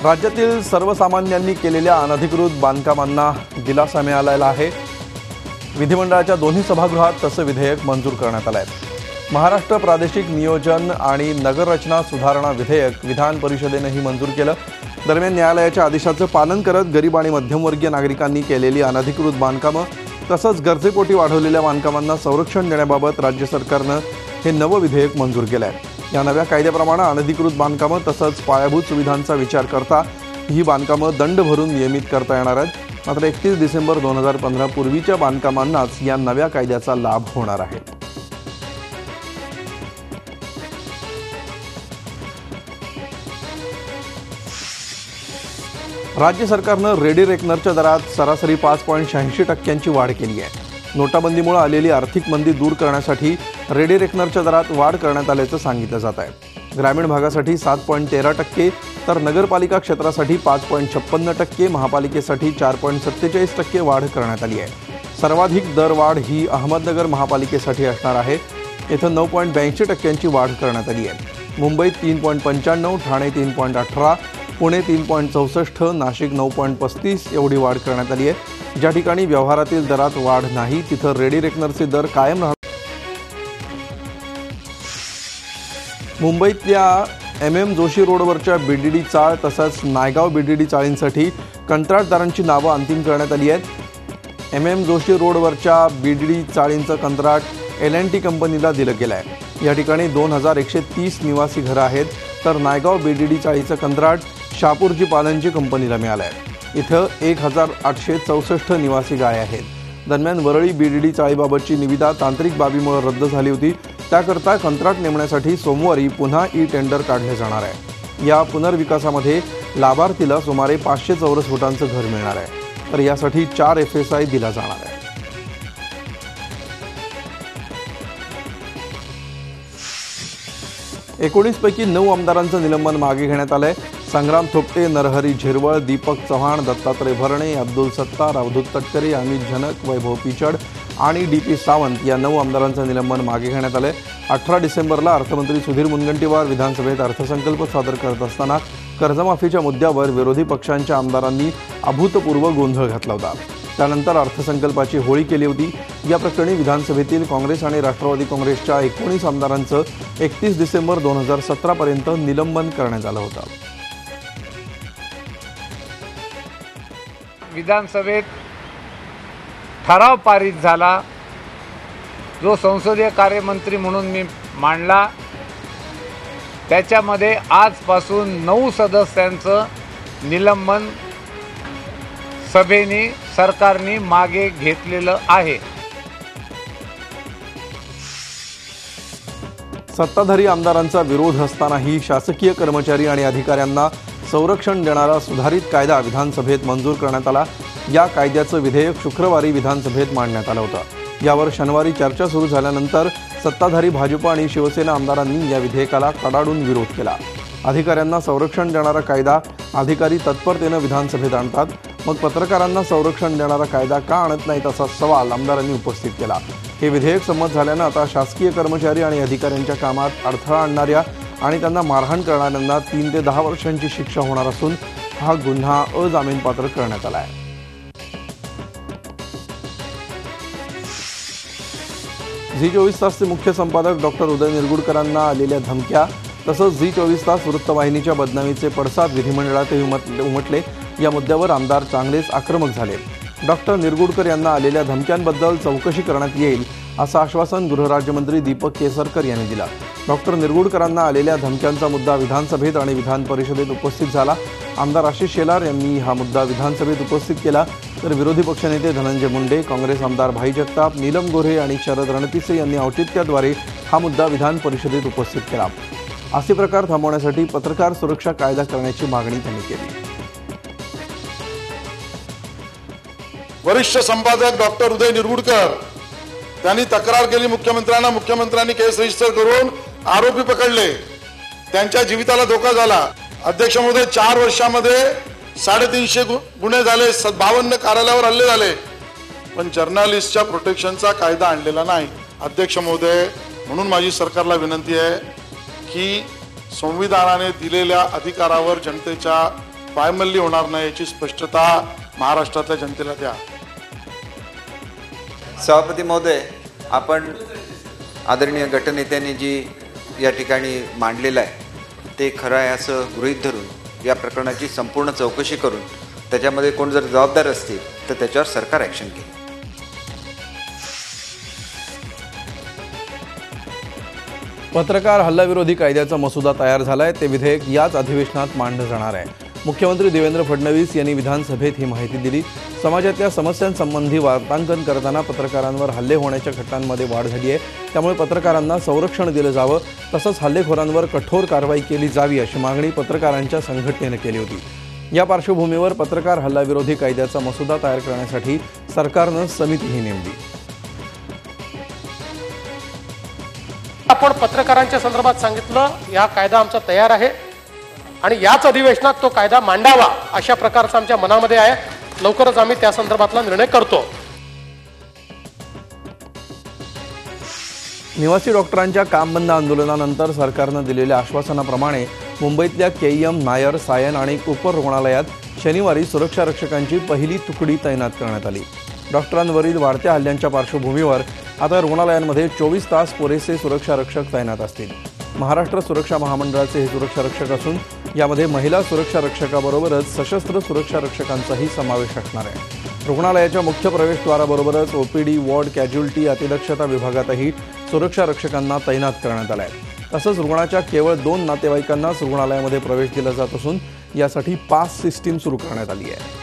राज्यातील सर्वसामान्यांनी केलेल्या अनधिकृत बांधकामांना दिलासा मिळालेला आहे। विधिमंडळाच्या दोन्ही सभागृहात तसे विधेयक मंजूर करण्यात आले आहे। महाराष्ट्र प्रादेशिक नियोजन आणि नगररचना सुधारणा विधेयक विधान परिषदेनेही मंजूर केलं। दरम्यान न्यायालयाच्या आदेशाचं पालन करत गरीब आणि मध्यमवर्गीय नागरिकांनी केलेली अनधिकृत बांधकामं तसंच गरजेपोटी वाढवलेल्या बांधकामांना संरक्षण देण्याबाबत राज्य सरकारनं हे नवं विधेयक मंजूर केलं आहे। या नव्या कायद्याप्रमाणे अनधिकृत बांधकामं तसंच पायाभूत सुविधांचा विचार करता ही बांधकामं दंड भरून नियमित करता येणार आहेत। मात्र 31 डिसेंबर 2015 पूर्वीच्या बांधकामांनाच या नव्या कायद्याचा लाभ होणार आहे। राज्य सरकारनं रेडी रेकनरच्या दरात सरासरी 5.86% वाढ केली आहे। नोटाबंदीमुळे आलेली आर्थिक मंदी दूर करण्यासाठी रेडी रेकनरच्या दरात वाढ करण्यात आल्याचं सांगितलं जात आहे। ग्रामीण भागासाठी 7.13%, तर नगरपालिका क्षेत्रासाठी 5.56%, महापालिकेसाठी 4.47% वाढ करण्यात आली आहे। सर्वाधिक दर वाढ ही अहमदनगर महापालिकेसाठी असणार आहे। इथं 9.82% वाढ करण्यात आली आहे। मुंबईत 3.95, ठाणे 3.18, पुणे 3.64, नाशिक 9.35 एवढी वाढ करण्यात आली आहे। ज्या ठिकाणी व्यवहारातील दरात वाढ नाही तिथं रेडी रेकनरचे दर कायम राहणार। मुंबईतल्या जोशी रोडवरच्या बीडीडी चाळ तसंच नायगाव बीडीडी चाळींसाठी कंत्राटदारांची नावं अंतिम करण्यात आली आहेत। जोशी रोडवरच्या बीडीडी चाळींचं कंत्राट L&T कंपनीला दिलं गेलं आहे। या ठिकाणी 2130 निवासी घरं आहेत, तर नायगाव बीडीडी चाळीचं कंत्राट शापूरजी पालनजी कंपनीला मिळालं आहे। इथं 1864 निवासी गाळे आहेत। दरम्यान वरळी बीडीडी चाळीबाबतची निविदा तांत्रिक बाबीमुळे रद्द झाली होती। त्याकरता कंत्राट नेमण्यासाठी सोमवारी पुन्हा टेंडर काढले जाणार आहे। या पुनर्विकासामध्ये लाभार्थीला सुमारे 500 चौरस फुटांचं घर मिळणार आहे, तर यासाठी 4 FSI दिला जाणार आहे। 19 पैकी 9 आमदारांचं निलंबन मागे घेण्यात आलंय। संग्राम थोपटे, नरहरी झिरवळ, दीपक चव्हाण, दत्तात्रय भरणे, अब्दुल सत्तार, अवधूत तटकरे, अमित झनक, वैभव पिचड आणि DP सावंत या 9 आमदारांचं निलंबन मागे घेण्यात आलंय। 18 डिसेंबरला अर्थमंत्री सुधीर मुनगंटीवार विधानसभेत अर्थसंकल्प सादर करत असताना कर्जमाफीच्या मुद्द्यावर विरोधी पक्षांच्या आमदारांनी अभूतपूर्व गोंधळ घातला होता। त्यानंतर अर्थसंकल्पाची होळी केली होती। या प्रकरणी विधानसभेतील काँग्रेस आणि राष्ट्रवादी काँग्रेसच्या 19 आमदारांचं 31 डिसेंबर 2017 पर्यंत निलंबन करण्यात आलं होतं। विधानसभेत ठराव पारित झाला, जो संसदीय कार्यमंत्री म्हणून मी मांडला। त्याच्यामध्ये आजपासून 9 सदस्यांचं निलंबन सभेने सरकारने मागे घेतलेलं आहे। सत्ताधारी आमदारांचा विरोध असतानाही शासकीय कर्मचारी आणि अधिकाऱ्यांना संरक्षण देणारा सुधारित कायदा विधानसभेत मंजूर करण्यात आला। या कायद्याचं विधेयक शुक्रवारी विधानसभेत मांडण्यात आलं होतं। यावर शनिवारी चर्चा सुरू झाल्यानंतर सत्ताधारी भाजप आणि शिवसेना आमदारांनी या विधेयकाला कडाडून विरोध केला। अधिकाऱ्यांना संरक्षण देणारा कायदा अधिकारी तत्परतेनं विधानसभेत आणतात, मग पत्रकारांना संरक्षण देणारा कायदा का आणत नाहीत असा सवाल आमदारांनी उपस्थित केला। हे विधेयक संमत झाल्यानं आता शासकीय कर्मचारी आणि अधिकाऱ्यांच्या कामात अडथळा आणणाऱ्या आणि त्यांना मारहाण करणाऱ्यांना 3 ते 10 वर्षांची शिक्षा होणार असून हा गुन्हा अजामीनपात्र करण्यात आला आहे। झी 24 तासचे मुख्य संपादक डॉक्टर उदय निरगुडकरांना आलेल्या धमक्या तसंच झी 24 तास वृत्तवाहिनीच्या बदनामीचे पडसाद विधिमंडळातही उमटले। या मुद्द्यावर आमदार चांगलेच आक्रमक झाले। डॉक्टर निरगुडकर यांना आलेल्या धमक्यांबद्दल चौकशी करण्यात येईल असं आश्वासन गृहराज्यमंत्री दीपक केसरकर यांनी दिलं। डॉक्टर निरगुडकरांना आलेल्या धमक्यांचा मुद्दा विधानसभेत आणि विधान परिषदेत उपस्थित झाला। आमदार आशिष शेलार यांनी हा मुद्दा विधानसभेत उपस्थित केला, तर विरोधी पक्षनेते धनंजय मुंडे, काँग्रेस आमदार भाई जगताप, नीलम गोऱ्हे आणि शरद रणपिसे यांनी औचित्याद्वारे हा मुद्दा विधान परिषदेत उपस्थित केला। असे प्रकार थांबवण्यासाठी पत्रकार सुरक्षा कायदा करण्याची मागणी त्यांनी केली। वरिष्ठ संपादक डॉक्टर उदय निरगुडकर त्यांनी तक्रार केली मुख्यमंत्र्यांना। मुख्यमंत्र्यांनी केस रजिस्टर करून आरोपी पकडले, त्यांच्या जीविताला धोका झाला। अध्यक्ष महोदय 4 वर्षामध्ये 350 गुन्हे झाले, 52 कार्यालयावर हल्ले झाले, पण जर्नलिस्टच्या प्रोटेक्शनचा कायदा आणलेला नाही। अध्यक्ष महोदय, म्हणून माझी सरकारला विनंती आहे की संविधानाने दिलेल्या अधिकारावर जनतेच्या पायमल्ली होणार नाही याची स्पष्टता महाराष्ट्रातल्या जनतेला द्या. सभापती महोदय, आपण आदरणीय गटनेत्यांनी जी या ठिकाणी मांडलेलं आहे ते खरं आहे असं गृहीत धरून या प्रकरणाची संपूर्ण चौकशी करून त्याच्यामध्ये कोण जर जबाबदार असतील तर त्याच्यावर सरकार ॲक्शन घेईल. पत्रकार हल्लाविरोधी कायद्याचा मसुदा तयार झालाय. ते विधेयक याच अधिवेशनात मांडलं जाणार आहे. मुख्यमंत्री देवेंद्र फडणवीस यांनी विधानसभेत ही माहिती दिली. समाजातल्या समस्यांसंबंधी वार्तांकन करताना पत्रकारांवर हल्ले होण्याच्या घटनांमध्ये वाढ झाली आहे. त्यामुळे पत्रकारांना संरक्षण दिलं जावं, तसंच हल्लेखोरांवर कठोर कारवाई केली जावी अशी मागणी पत्रकारांच्या संघटनेनं केली होती. या पार्श्वभूमीवर पत्रकार हल्लाविरोधी कायद्याचा मसुदा तयार करण्यासाठी सरकारनं समितीही नेमली. आपण पत्रकारांच्या संदर्भात सांगितलं हा कायदा आमचा तयार आहे आणि याच अधिवेशनात तो कायदा मांडावा अशा प्रकारचा आमच्या मनामध्ये आहे. लवकरच आम्ही त्या संदर्भातला निर्णय करतो. निवासी डॉक्टरांच्या काम बंद आंदोलनानंतर सरकारनं दिलेल्या आश्वासनाप्रमाणे मुंबईतल्या केईएम, नायर, सायन आणि कूपर रुग्णालयात शनिवारी सुरक्षा रक्षकांची पहिली तुकडी तैनात करण्यात आली. डॉक्टरांवरील वाढत्या हल्ल्यांच्या पार्श्वभूमीवर आता रुग्णालयांमध्ये 24 तास पुरेसे सुरक्षा रक्षक तैनात असतील. महाराष्ट्र सुरक्षा महामंडळाचे हे सुरक्षा रक्षक असून यामध्ये महिला सुरक्षा रक्षकाबरोबरच सशस्त्र सुरक्षा रक्षकांचाही समावेश असणार आहे. रुग्णालयाच्या मुख्य प्रवेशद्वाराबरोबरच ओपीडी, वॉर्ड, कॅज्युअल्टी, अतिदक्षता विभागातही सुरक्षा रक्षकांना तैनात करण्यात आलं आहे. तसंच रुग्णाच्या केवळ 2 नातेवाईकांनाच रुग्णालयामध्ये प्रवेश दिला जात असून यासाठी पास सिस्टीम सुरू करण्यात आली आहे.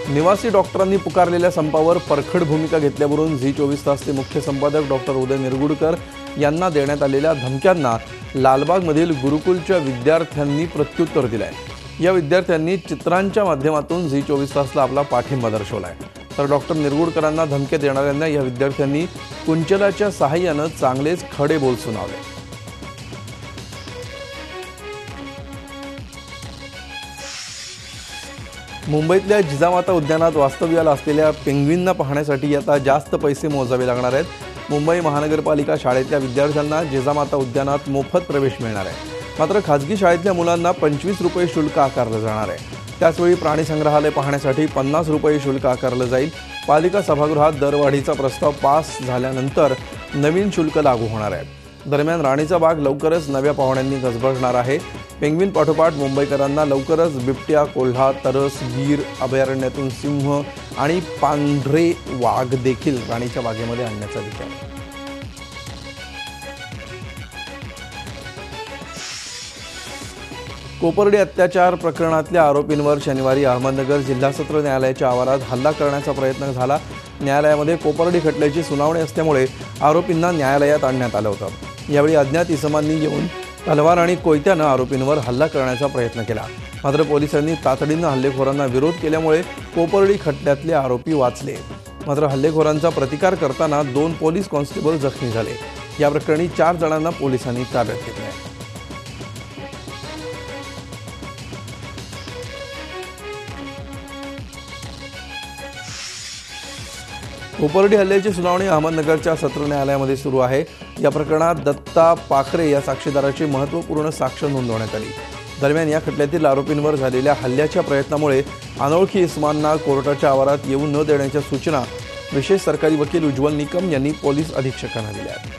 निवासी डॉक्टरांनी पुकारलेल्या संपावर परखड भूमिका घेतल्यावरून झी 24 तासचे मुख्य संपादक डॉक्टर उदय निरगुडकर यांना देण्यात आलेल्या धमक्यांना लालबागमधील गुरुकुलच्या विद्यार्थ्यांनी प्रत्युत्तर दिलं आहे. या विद्यार्थ्यांनी चित्रांच्या माध्यमातून झी 24 तासला आपला पाठिंबा दर्शवला आहे. तर डॉक्टर निरगुडकरांना धमक्या देणाऱ्यांना या विद्यार्थ्यांनी कुंचलाच्या सहाय्यानं चांगलेच खडे बोल सुनावले. मुंबईतल्या जिजामाता उद्यानात वास्तव्याला असलेल्या पेंग्विनना पाहण्यासाठी आता जास्त पैसे मोजावे लागणार आहेत. मुंबई महानगरपालिका शाळेतल्या विद्यार्थ्यांना जिजामाता उद्यानात मोफत प्रवेश मिळणार आहे. मात्र खाजगी शाळेतल्या मुलांना 25 रुपये शुल्क आकारलं जाणार आहे. त्याचवेळी प्राणी संग्रहालय पाहण्यासाठी 50 रुपये शुल्क आकारलं जाईल. पालिका सभागृहात दरवाढीचा प्रस्ताव पास झाल्यानंतर नवीन शुल्क लागू होणार आहे. दरम्यान राणीचा बाग लवकरच नव्या पाहुण्यांनी गजबजणार आहे. पेंग्विन पाठोपाठ मुंबईकरांना लवकरच बिबट्या, कोल्हा, तरस, गीर अभयारण्यातून सिंह आणि पांढरे वाघ देखील राणीच्या बागेमध्ये आणण्याचा विचार आहे. कोपर्डी अत्याचार प्रकरणातल्या आरोपींवर शनिवारी अहमदनगर जिल्हा सत्र न्यायालयाच्या आवारात हल्ला करण्याचा प्रयत्न झाला. न्यायालयामध्ये कोपर्डी खटल्याची सुनावणी असल्यामुळे आरोपींना न्यायालयात आणण्यात आलं होतं. यावेळी अज्ञात इसमांनी येऊन तलवार आणि कोयत्यानं आरोपींवर हल्ला करण्याचा प्रयत्न केला. मात्र पोलिसांनी तातडीनं हल्लेखोरांना विरोध केल्यामुळे कोपर्डी खटल्यातले आरोपी वाचले. मात्र हल्लेखोरांचा प्रतिकार करताना 2 पोलीस कॉन्स्टेबल जखमी झाले. या प्रकरणी 4 जणांना पोलिसांनी ताब्यात घेतले आहे. कोपर्डी हल्ल्याची सुनावणी अहमदनगरच्या सत्र न्यायालयामध्ये सुरू आहे. या प्रकरणात दत्ता पाखरे या साक्षीदाराची महत्त्वपूर्ण साक्ष नोंदवण्यात आली. दरम्यान या खटल्यातील आरोपींवर झालेल्या हल्ल्याच्या प्रयत्नामुळे अनोळखी इस्मांना कोर्टाच्या आवारात येऊ न देण्याच्या सूचना विशेष सरकारी वकील उज्ज्वल निकम यांनी पोलीस अधीक्षकांना दिल्या आहेत.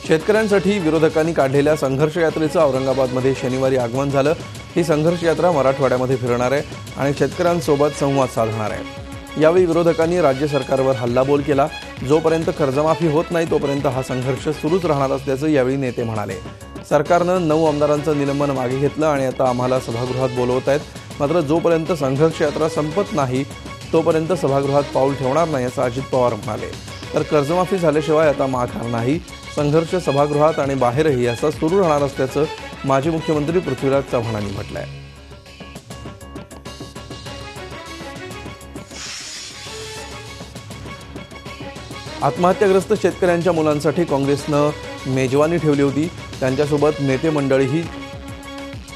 शेतकऱ्यांसाठी विरोधकांनी काढलेल्या संघर्ष यात्रेचं औरंगाबादमध्ये शनिवारी आगमन झालं. ही संघर्ष यात्रा मराठवाड्यामध्ये फिरणार आहे आणि शेतकऱ्यांसोबत संवाद साधणार आहे. यावेळी विरोधकांनी राज्य सरकारवर हल्लाबोल केला. जोपर्यंत कर्जमाफी होत नाही तोपर्यंत हा संघर्ष सुरूच राहणार असल्याचं यावेळी नेते म्हणाले. सरकारनं 9 आमदारांचं निलंबन मागे घेतलं आणि आता आम्हाला सभागृहात बोलवत आहेत. मात्र जोपर्यंत संघर्ष यात्रा संपत नाही तोपर्यंत सभागृहात पाऊल ठेवणार नाही असं अजित पवार म्हणाले. तर कर्जमाफी झाल्याशिवाय आता माघार नाही. संघर्ष सभागृहात आणि बाहेरही असा सुरू राहणार असल्याचं माजी मुख्यमंत्री पृथ्वीराज चव्हाणांनी म्हटलं आहे. आत्महत्याग्रस्त शेतकऱ्यांच्या मुलांसाठी काँग्रेसनं मेजवानी ठेवली होती. त्यांच्यासोबत नेते मंडळीही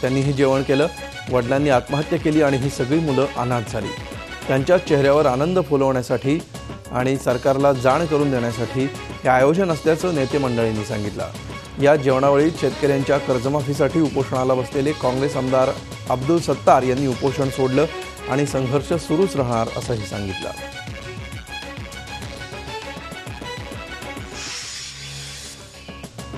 त्यांनीही जेवण केलं. वडिलांनी आत्महत्या केली आणि ही सगळी मुलं अनाथ झाली. त्यांच्या चेहऱ्यावर आनंद फुलवण्यासाठी आणि सरकारला जाण करून देण्यासाठी हे आयोजन असल्याचं नेते मंडळींनी सांगितलं। या जेवणावळीत शेतकऱ्यांच्या कर्जमाफीसाठी उपोषणाला बसलेले काँग्रेस आमदार अब्दुल सत्तार यांनी उपोषण सोडलं आणि संघर्ष सुरूच राहणार असंही सांगितलं।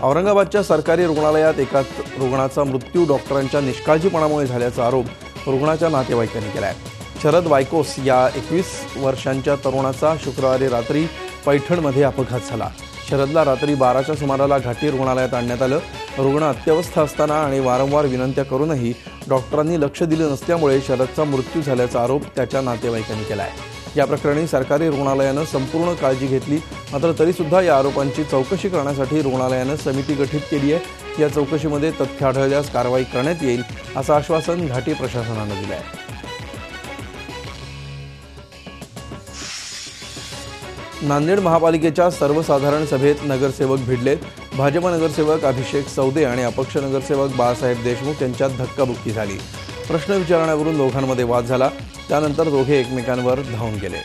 औरंगाबादच्या सरकारी रुग्णालयात एका रुग्णाचा मृत्यू डॉक्टरांच्या निष्काळजीपणामुळे झाल्याचा आरोप रुग्णाच्या नातेवाईकांनी केला आहे। शरद वायकोस या 21 वर्षांच्या तरुणाचा शुक्रवारी रात्री पैठणमध्ये अपघात झाला। शरदला रात्री 12च्या सुमाराला घाटी रुग्णालयात आणण्यात आलं। रुग्ण अत्यवस्थ असताना आणि वारंवार विनंत्या करूनही डॉक्टरांनी लक्ष दिलं नसल्यामुळे शरदचा मृत्यू झाल्याचा आरोप त्याच्या नातेवाईकांनी केला आहे। या प्रकरणी सरकारी रुग्णालयानं संपूर्ण काळजी घेतली, मात्र तरीसुद्धा या आरोपांची चौकशी करण्यासाठी रुग्णालयानं समिती गठीत केली आहे। या चौकशीमध्ये तथ्य आढळल्यास कारवाई करण्यात येईल असं आश्वासन घाटी प्रशासनानं दिलं आहे। नांदेड महापालिकेच्या सर्वसाधारण सभेत नगरसेवक भिडले। भाजप नगरसेवक अभिषेक सौदे आणि अपक्ष नगरसेवक बाळासाहेब देशमुख यांच्यात धक्काबुक्की झाली। प्रश्न विचारण्यावरून दोघांमध्ये वाद झाला, त्यानंतर दोघे एकमेकांवर धावून गेले।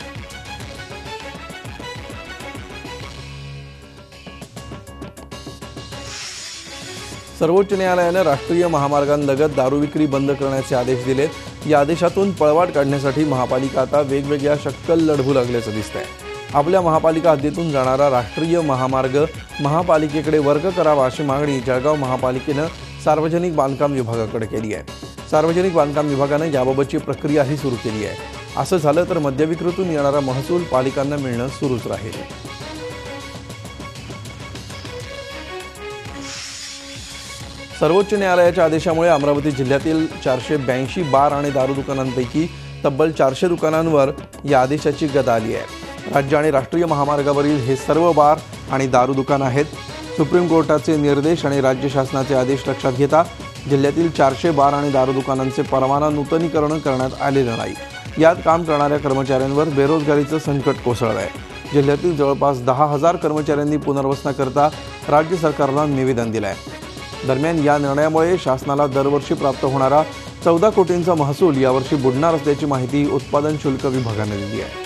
सर्वोच्च न्यायालयाने राष्ट्रीय महामार्गांलगत दारू विक्री बंद करण्याचे आदेश दिलेत। या आदेशातून पळवाट काढण्यासाठी महापालिका आता वेगवेगळ्या शक्कल लढवू लागल्याचं दिसतंय। आपल्या महापालिका हद्दीतून जाणारा राष्ट्रीय महामार्ग महापालिकेकडे वर्ग करावा अशी मागणी जळगाव महापालिकेनं सार्वजनिक बांधकाम विभागाकडे केली आहे। सार्वजनिक बांधकाम विभागानं याबाबतची प्रक्रियाही सुरू केली आहे। असं झालं तर मद्यविक्रीतून येणारा महसूल पालिकांना मिळणं सुरूच राहील। सर्वोच्च न्यायालयाच्या आदेशामुळे अमरावती जिल्ह्यातील 482 बार आणि दारू दुकानांपैकी तब्बल 400 दुकानांवर या आदेशाची गदा आली आहे। राज्य आणि राष्ट्रीय महामार्गावरील हे सर्व बार आणि दारू दुकान आहेत। सुप्रीम कोर्टाचे निर्देश आणि राज्य शासनाचे आदेश लक्षात घेता जिल्ह्यातील 400 बार आणि दारू दुकानांचे परवाना नूतनीकरण करण्यात आलेलं नाही। यात काम करणाऱ्या कर्मचाऱ्यांवर बेरोजगारीचं संकट कोसळलं आहे। जिल्ह्यातील जवळपास 10,000 कर्मचाऱ्यांनी पुनर्वसनाकरता राज्य सरकारला निवेदन दिलं आहे। दरम्यान या निर्णयामुळे शासनाला दरवर्षी प्राप्त होणारा 14 कोटींचा महसूल यावर्षी बुडणार असल्याची माहिती उत्पादन शुल्क विभागाने दिली आहे।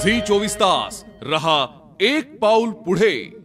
झी 24 तास रहा एक पाऊल पुढे।